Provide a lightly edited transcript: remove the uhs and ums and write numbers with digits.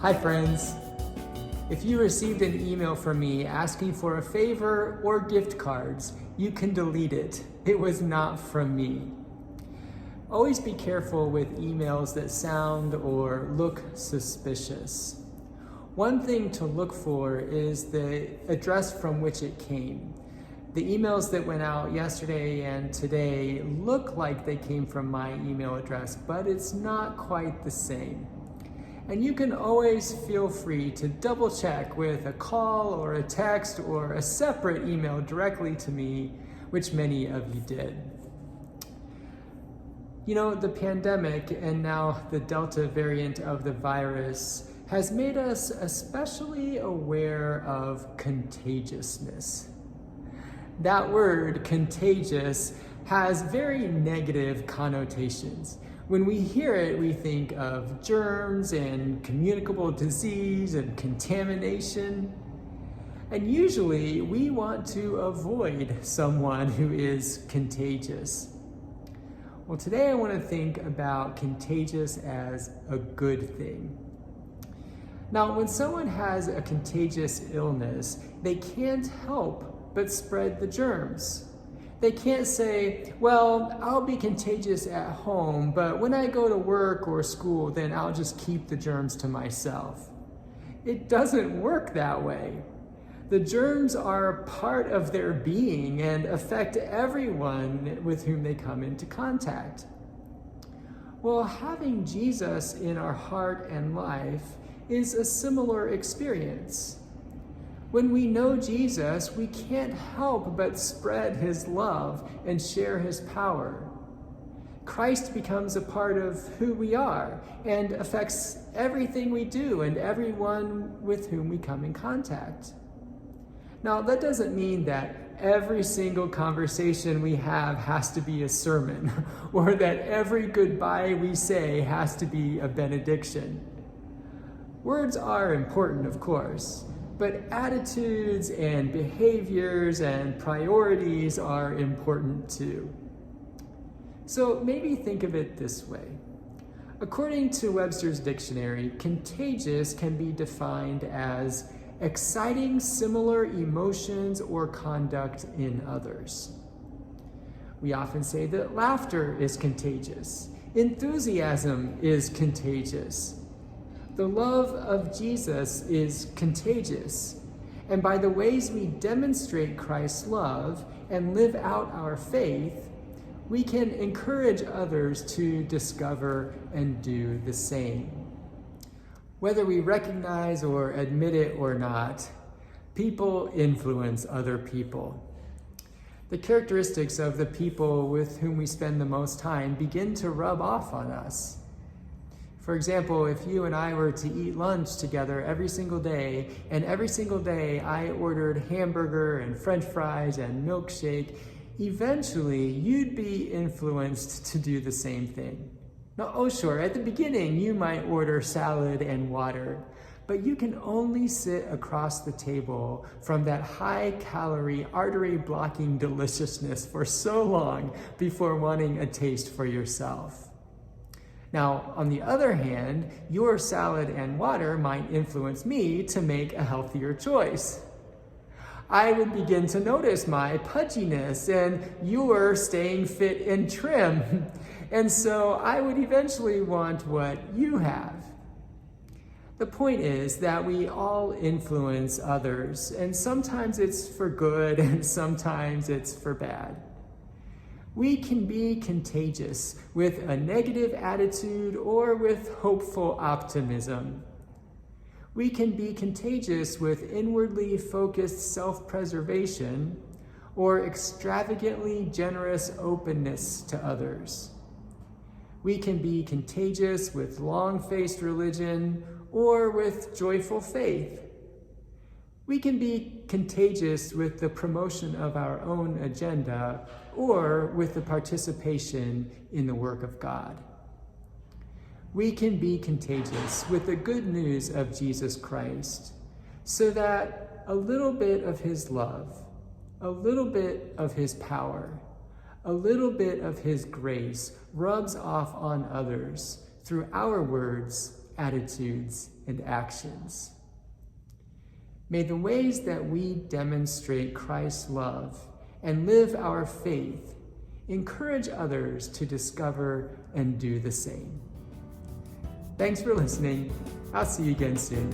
Hi friends. If you received an email from me asking for a favor or gift cards, you can delete it. It was not from me. Always be careful with emails that sound or look suspicious. One thing to look for is the address from which it came. The emails that went out yesterday and today look like they came from my email address, but it's not quite the same. And you can always feel free to double check with a call or a text or a separate email directly to me, which many of you did. You know, the pandemic and now the Delta variant of the virus has made us especially aware of contagiousness. That word, contagious, has very negative connotations. When we hear it, we think of germs and communicable disease and contamination. And usually we want to avoid someone who is contagious. Well, today I want to think about contagious as a good thing. Now, when someone has a contagious illness, they can't help but spread the germs. They can't say, well, I'll be contagious at home, but when I go to work or school, then I'll just keep the germs to myself. It doesn't work that way. The germs are part of their being and affect everyone with whom they come into contact. Well, having Jesus in our heart and life is a similar experience. When we know Jesus, we can't help but spread his love and share his power. Christ becomes a part of who we are and affects everything we do and everyone with whom we come in contact. Now, that doesn't mean that every single conversation we have has to be a sermon or that every goodbye we say has to be a benediction. Words are important, of course, but attitudes and behaviors and priorities are important too. So maybe think of it this way. According to Webster's dictionary, contagious can be defined as exciting similar emotions or conduct in others. We often say that laughter is contagious. Enthusiasm is contagious. The love of Jesus is contagious, and by the ways we demonstrate Christ's love and live out our faith, we can encourage others to discover and do the same. Whether we recognize or admit it or not, people influence other people. The characteristics of the people with whom we spend the most time begin to rub off on us. For example, if you and I were to eat lunch together every single day, and every single day I ordered hamburger and french fries and milkshake, eventually you'd be influenced to do the same thing. Now, oh sure, at the beginning you might order salad and water, but you can only sit across the table from that high-calorie, artery-blocking deliciousness for so long before wanting a taste for yourself. Now, on the other hand, your salad and water might influence me to make a healthier choice. I would begin to notice my pudginess and your staying fit and trim. And so I would eventually want what you have. The point is that we all influence others, and sometimes it's for good and sometimes it's for bad. We can be contagious with a negative attitude or with hopeful optimism. We can be contagious with inwardly focused self-preservation or extravagantly generous openness to others. We can be contagious with long-faced religion or with joyful faith. We can be contagious with the promotion of our own agenda or with the participation in the work of God. We can be contagious with the good news of Jesus Christ so that a little bit of his love, a little bit of his power, a little bit of his grace rubs off on others through our words attitudes, and actions. May the ways that we demonstrate Christ's love and live our faith encourage others to discover and do the same. Thanks for listening. I'll see you again soon.